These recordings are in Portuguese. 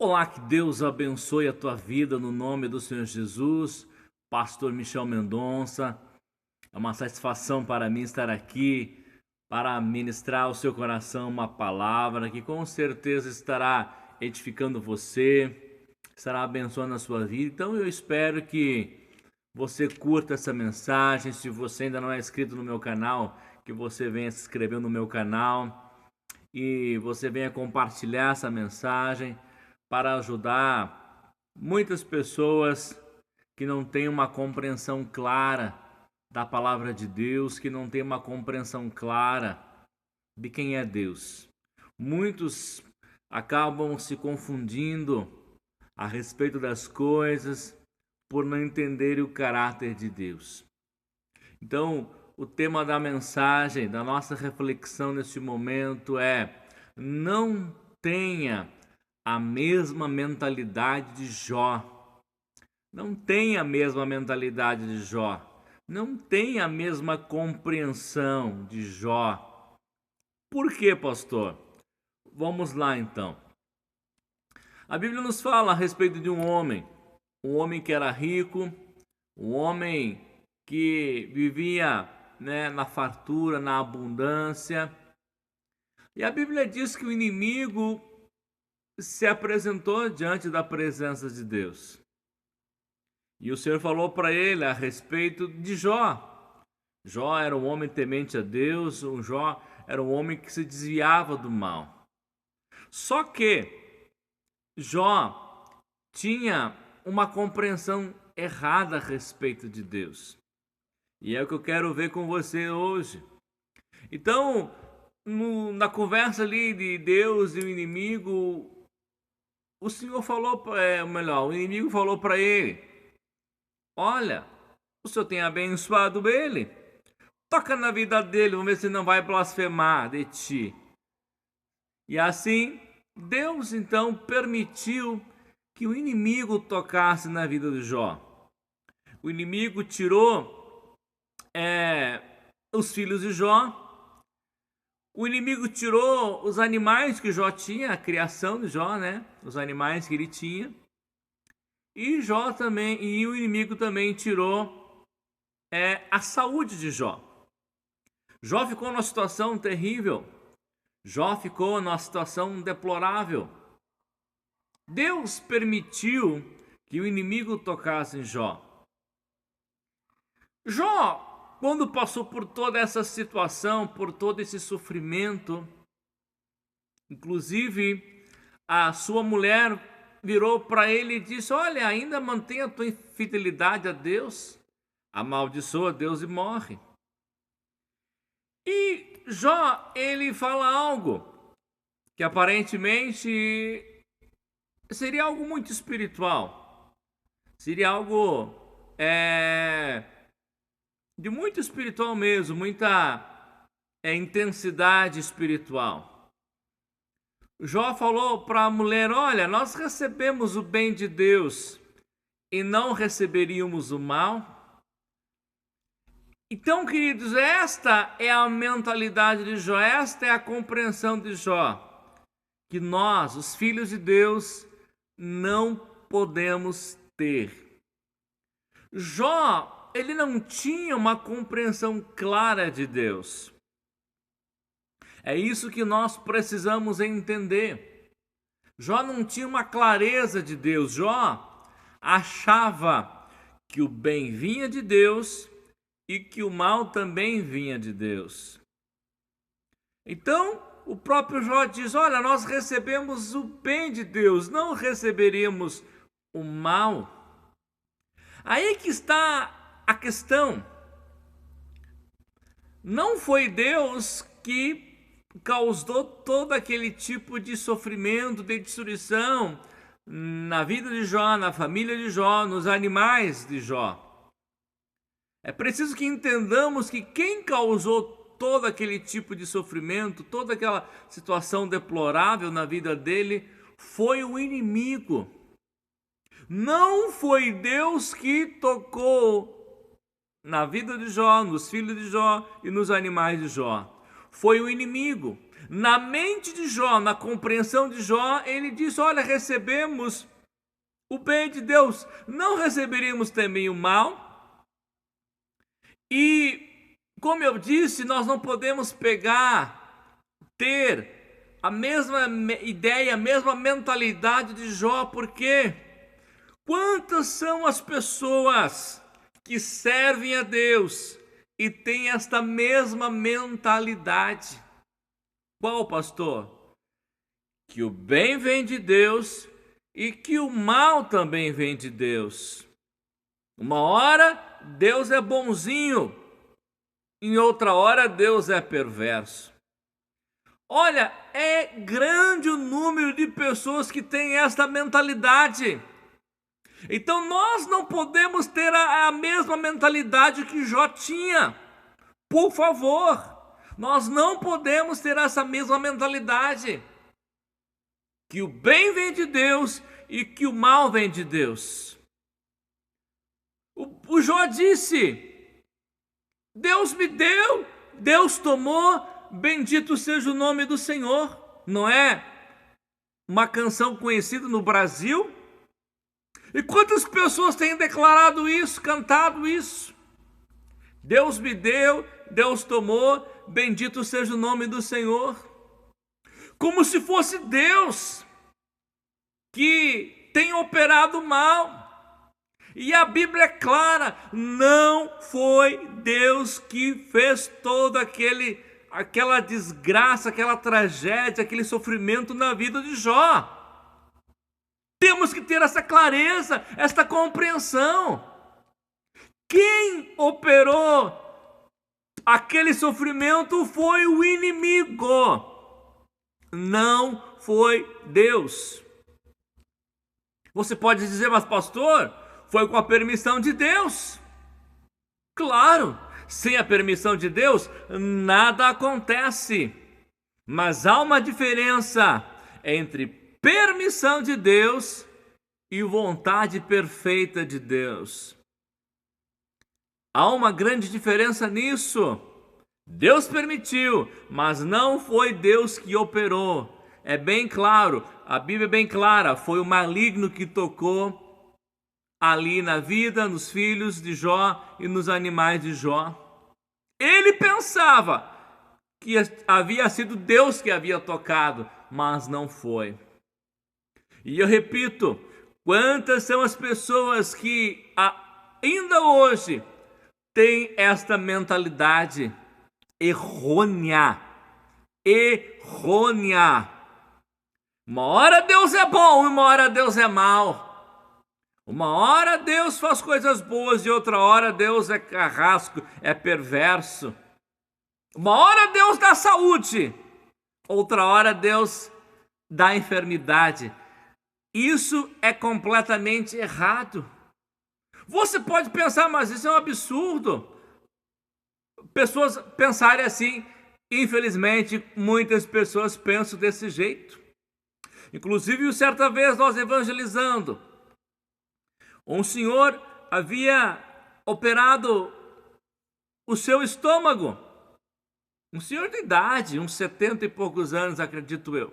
Olá, que Deus abençoe a tua vida no nome do Senhor Jesus. Pastor Michel Mendonça, é uma satisfação para mim estar aqui para ministrar ao seu coração uma palavra que com certeza estará edificando você, estará abençoando a sua vida. Então eu espero que você curta essa mensagem. Se você ainda não é inscrito no meu canal, que você venha se inscrever no meu canal e você venha compartilhar essa mensagem para ajudar muitas pessoas que não têm uma compreensão clara da palavra de Deus, que não têm uma compreensão clara de quem é Deus. Muitos acabam se confundindo a respeito das coisas por não entenderem o caráter de Deus. Então, o tema da mensagem, da nossa reflexão neste momento é: não tenha a mesma mentalidade de Jó. Não tenha a mesma mentalidade de Jó. Não tenha a mesma compreensão de Jó. Por quê, pastor? Vamos lá então. A Bíblia nos fala a respeito de um homem que era rico, um homem que vivia, na fartura, na abundância. E a Bíblia diz que o inimigo se apresentou diante da presença de Deus. E o Senhor falou para ele a respeito de Jó. Jó era um homem temente a Deus, Jó era um homem que se desviava do mal. Só que Jó tinha uma compreensão errada a respeito de Deus. E é o que eu quero ver com você hoje. Então, na conversa ali de Deus e o inimigo, o Senhor falou, o inimigo falou para ele: olha, o Senhor tem abençoado ele, toca na vida dele, vamos ver se não vai blasfemar de ti. E assim, Deus então permitiu que o inimigo tocasse na vida de Jó. O inimigo tirou os filhos de Jó. O inimigo tirou os animais que Jó tinha, a criação de Jó, os animais que ele tinha. E o inimigo também tirou a saúde de Jó. Jó ficou numa situação terrível. Jó ficou numa situação deplorável. Deus permitiu que o inimigo tocasse em Jó. Jó, quando passou por toda essa situação, por todo esse sofrimento, inclusive a sua mulher virou para ele e disse: olha, ainda mantém a tua infidelidade a Deus, amaldiçoa Deus e morre. E Jó, ele fala algo que aparentemente seria algo muito espiritual, seria algo de muito espiritual mesmo, muita intensidade espiritual. Jó falou para a mulher: olha, nós recebemos o bem de Deus e não receberíamos o mal. Então, queridos, esta é a mentalidade de Jó, esta é a compreensão de Jó, que nós, os filhos de Deus, não podemos ter. Jó, ele não tinha uma compreensão clara de Deus. É isso que nós precisamos entender. Jó não tinha uma clareza de Deus. Jó achava que o bem vinha de Deus e que o mal também vinha de Deus. Então, o próprio Jó diz: olha, nós recebemos o bem de Deus, não receberíamos o mal. Aí que está a questão. Não foi Deus que causou todo aquele tipo de sofrimento, de destruição na vida de Jó, na família de Jó, nos animais de Jó. É preciso que entendamos que quem causou todo aquele tipo de sofrimento, toda aquela situação deplorável na vida dele, foi o inimigo. Não foi Deus que tocou na vida de Jó, nos filhos de Jó e nos animais de Jó. Foi o inimigo. Na mente de Jó, na compreensão de Jó, ele diz: olha, recebemos o bem de Deus, não receberíamos também o mal? E, como eu disse, nós não podemos ter a mesma ideia, a mesma mentalidade de Jó, porque quantas são as pessoas que servem a Deus e têm esta mesma mentalidade? Qual, pastor? Que o bem vem de Deus e que o mal também vem de Deus. Uma hora Deus é bonzinho, em outra hora Deus é perverso. Olha, é grande o número de pessoas que têm esta mentalidade. Então nós não podemos ter a mesma mentalidade que Jó tinha. Por favor, nós não podemos ter essa mesma mentalidade. Que o bem vem de Deus e que o mal vem de Deus. O Jó disse: Deus me deu, Deus tomou, bendito seja o nome do Senhor. Não é uma canção conhecida no Brasil? E quantas pessoas têm declarado isso, cantado isso? Deus me deu, Deus tomou, bendito seja o nome do Senhor. Como se fosse Deus que tem operado mal. E a Bíblia é clara, não foi Deus que fez toda aquela desgraça, aquela tragédia, aquele sofrimento na vida de Jó. Temos que ter essa clareza, esta compreensão. Quem operou aquele sofrimento foi o inimigo, não foi Deus. Você pode dizer, mas pastor, foi com a permissão de Deus. Claro, sem a permissão de Deus, nada acontece. Mas há uma diferença entre permissão de Deus e vontade perfeita de Deus. Há uma grande diferença nisso. Deus permitiu, mas não foi Deus que operou. É bem claro, a Bíblia é bem clara, foi o maligno que tocou ali na vida, nos filhos de Jó e nos animais de Jó. Ele pensava que havia sido Deus que havia tocado, mas não foi. E eu repito, quantas são as pessoas que ainda hoje têm esta mentalidade errônea. Uma hora Deus é bom e uma hora Deus é mau. Uma hora Deus faz coisas boas e outra hora Deus é carrasco, é perverso. Uma hora Deus dá saúde, outra hora Deus dá enfermidade. Isso é completamente errado. Você pode pensar, mas isso é um absurdo. Pessoas pensarem assim, infelizmente, muitas pessoas pensam desse jeito. Inclusive, certa vez nós evangelizando, um senhor havia operado o seu estômago. Um senhor de idade, uns 70 e poucos anos, acredito eu.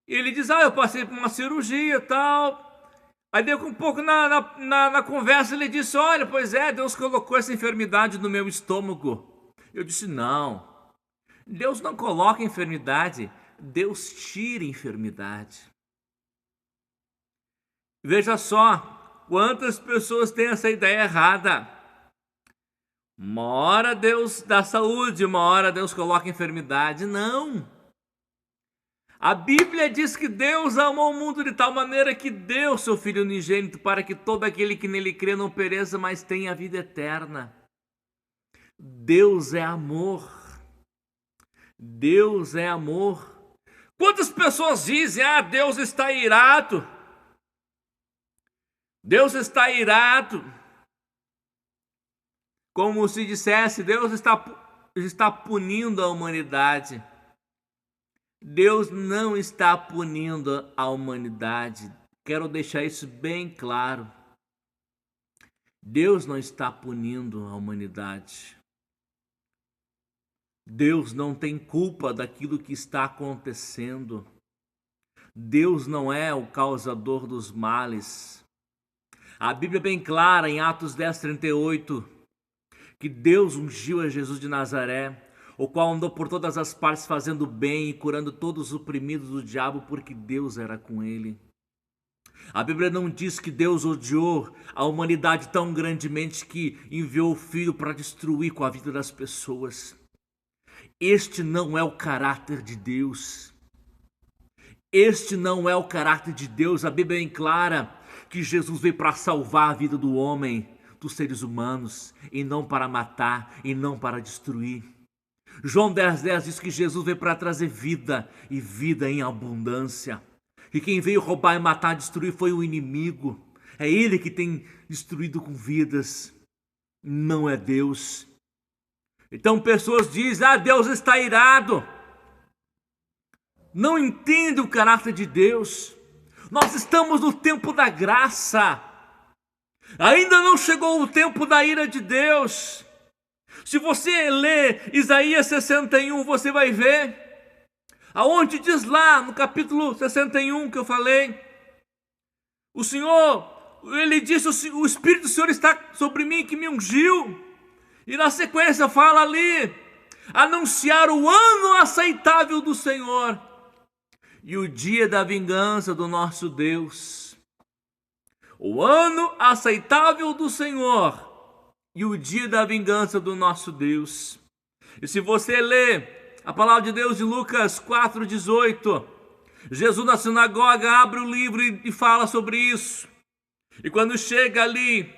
E ele diz, eu passei por uma cirurgia e tal. Aí deu um pouco na conversa, ele disse, olha, pois é, Deus colocou essa enfermidade no meu estômago. Eu disse, não, Deus não coloca enfermidade, Deus tira enfermidade. Veja só, quantas pessoas têm essa ideia errada. Uma hora Deus dá saúde, uma hora Deus coloca enfermidade. Não. A Bíblia diz que Deus amou o mundo de tal maneira que deu seu Filho unigênito para que todo aquele que nele crê não pereça, mas tenha a vida eterna. Deus é amor. Deus é amor. Quantas pessoas dizem, Deus está irado. Deus está irado. Como se dissesse, Deus está punindo a humanidade. Deus não está punindo a humanidade. Quero deixar isso bem claro. Deus não está punindo a humanidade. Deus não tem culpa daquilo que está acontecendo. Deus não é o causador dos males. A Bíblia é bem clara em Atos 10:38, que Deus ungiu a Jesus de Nazaré, o qual andou por todas as partes fazendo bem e curando todos os oprimidos do diabo, porque Deus era com ele. A Bíblia não diz que Deus odiou a humanidade tão grandemente que enviou o Filho para destruir com a vida das pessoas. Este não é o caráter de Deus. Este não é o caráter de Deus. A Bíblia é bem clara que Jesus veio para salvar a vida do homem, dos seres humanos, e não para matar, e não para destruir. João 10:10 diz que Jesus veio para trazer vida, e vida em abundância. E quem veio roubar e matar, destruir foi o inimigo. É ele que tem destruído com vidas, não é Deus. Então pessoas dizem, Deus está irado. Não entende o caráter de Deus. Nós estamos no tempo da graça. Ainda não chegou o tempo da ira de Deus. Se você ler Isaías 61, você vai ver aonde diz lá no capítulo 61 que eu falei, o Senhor, ele disse, o Espírito do Senhor está sobre mim que me ungiu. E na sequência fala ali, anunciar o ano aceitável do Senhor e o dia da vingança do nosso Deus. O ano aceitável do Senhor e o dia da vingança do nosso Deus. E se você ler a palavra de Deus de Lucas 4:18, Jesus na sinagoga abre o livro e fala sobre isso. E quando chega ali,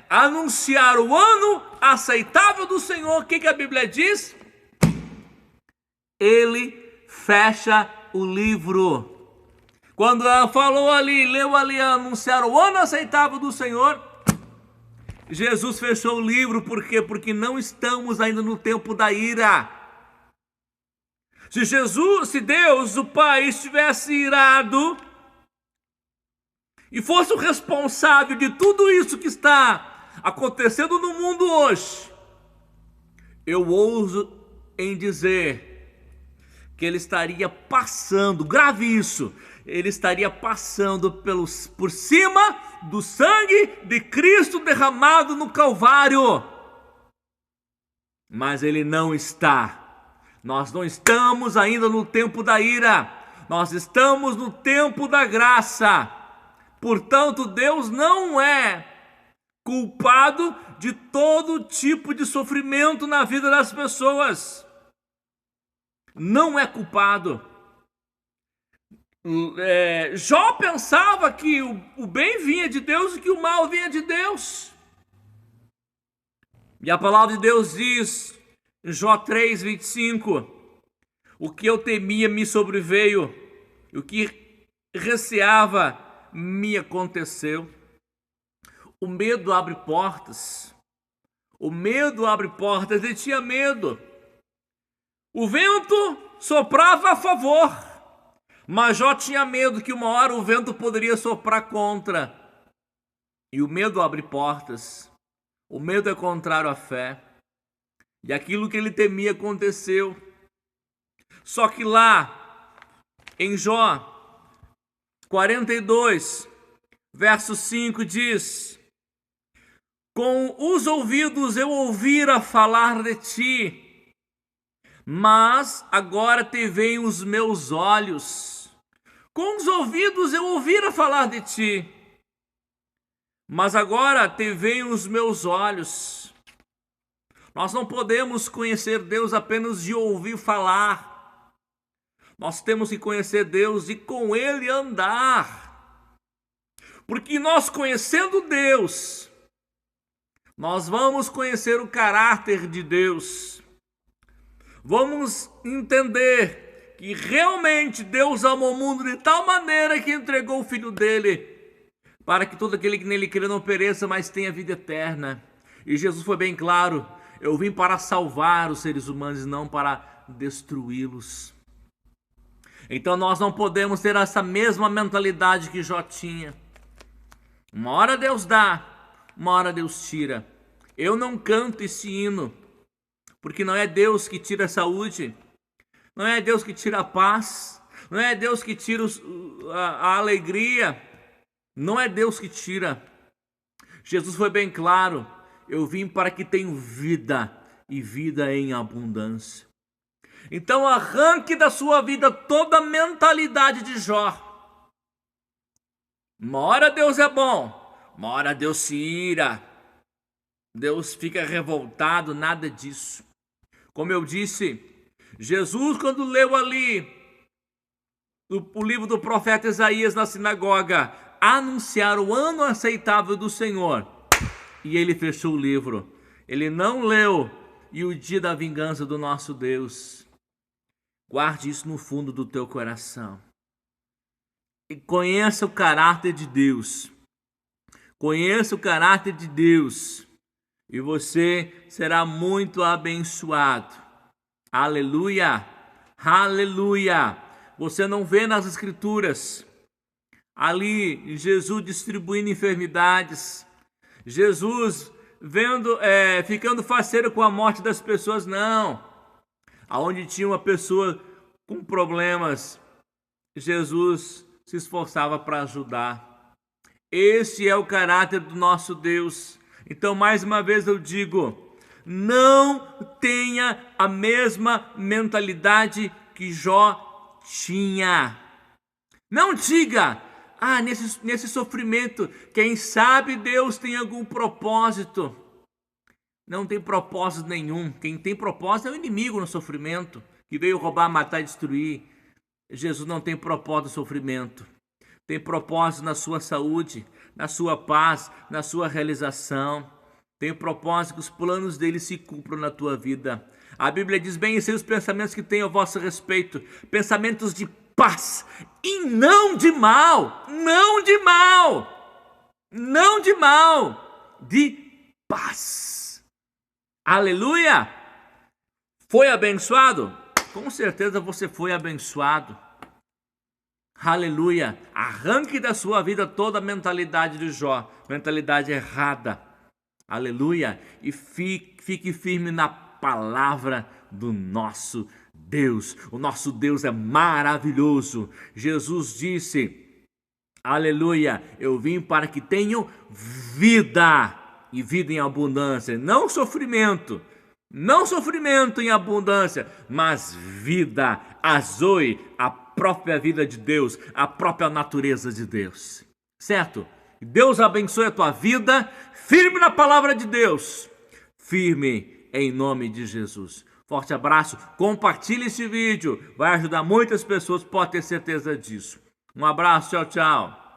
anunciar o ano aceitável do Senhor, o que a Bíblia diz? Ele fecha o livro. Quando ela falou ali, leu ali, anunciar o ano aceitável do Senhor, Jesus fechou o livro. Por quê? Porque não estamos ainda no tempo da ira. Se Deus, o Pai, estivesse irado e fosse o responsável de tudo isso que está acontecendo no mundo hoje, eu ouso em dizer que ele estaria passando, grave isso, ele estaria passando por cima do sangue de Cristo derramado no Calvário. Mas ele não está. Nós não estamos ainda no tempo da ira, nós estamos no tempo da graça. Portanto, Deus não é culpado de todo tipo de sofrimento na vida das pessoas. Não é culpado. Jó pensava que o bem vinha de Deus e que o mal vinha de Deus. E a palavra de Deus diz, em Jó 3:25, o que eu temia me sobreveio, e o que receava me aconteceu. O medo abre portas. O medo abre portas. Ele tinha medo. O vento soprava a favor, mas Jó tinha medo que uma hora o vento poderia soprar contra. E o medo abre portas. O medo é contrário à fé. E aquilo que ele temia aconteceu. Só que lá, em Jó 42, verso 5 diz, com os ouvidos eu ouvira falar de ti, mas agora te veem os meus olhos. Com os ouvidos eu ouvira falar de ti, mas agora te veem os meus olhos. Nós não podemos conhecer Deus apenas de ouvir falar. Nós temos que conhecer Deus e com Ele andar. Porque nós conhecendo Deus, nós vamos conhecer o caráter de Deus. Vamos entender que realmente Deus amou o mundo de tal maneira que entregou o Filho dele, para que todo aquele que nele crê não pereça, mas tenha vida eterna. E Jesus foi bem claro, eu vim para salvar os seres humanos e não para destruí-los. Então nós não podemos ter essa mesma mentalidade que Jó tinha. Uma hora Deus dá, uma hora Deus tira. Eu não canto esse hino Porque não é Deus que tira a saúde, não é Deus que tira a paz, não é Deus que tira a alegria, não é Deus que tira. Jesus foi bem claro: eu vim para que tenham vida e vida em abundância. Então arranque da sua vida toda a mentalidade de Jó. Uma hora Deus é bom, uma hora Deus se ira, Deus fica revoltado, nada disso. Como eu disse, Jesus, quando leu ali o livro do profeta Isaías na sinagoga, anunciar o ano aceitável do Senhor, e ele fechou o livro. Ele não leu e o dia da vingança do nosso Deus. Guarde isso no fundo do teu coração. E conheça o caráter de Deus. Conheça o caráter de Deus. E você será muito abençoado. Aleluia! Aleluia! Você não vê nas Escrituras ali Jesus distribuindo enfermidades, Jesus ficando faceiro com a morte das pessoas, não. Aonde tinha uma pessoa com problemas, Jesus se esforçava para ajudar. Esse é o caráter do nosso Deus. Então, mais uma vez eu digo, não tenha a mesma mentalidade que Jó tinha. Não diga: nesse sofrimento, quem sabe Deus tem algum propósito. Não tem propósito nenhum. Quem tem propósito é o inimigo no sofrimento, que veio roubar, matar e destruir. Jesus não tem propósito no sofrimento. Tem propósito na sua saúde, na sua paz, na sua realização. Tem propósito que os planos dele se cumpram na tua vida. A Bíblia diz: bem, esses os pensamentos que tenho a vosso respeito, pensamentos de paz e não de mal, não de mal, não de mal, de paz. Aleluia! Foi abençoado? Com certeza você foi abençoado. Aleluia! Arranque da sua vida toda a mentalidade de Jó, mentalidade errada. Aleluia! E fique firme na palavra do nosso Deus. O nosso Deus é maravilhoso. Jesus disse: aleluia, eu vim para que tenham vida e vida em abundância, não sofrimento em abundância, mas vida, a Zoe, a própria vida de Deus, a própria natureza de Deus, certo? Deus abençoe a tua vida, firme na palavra de Deus, firme em nome de Jesus. Forte abraço, compartilhe esse vídeo, vai ajudar muitas pessoas, pode ter certeza disso. Um abraço, tchau, tchau.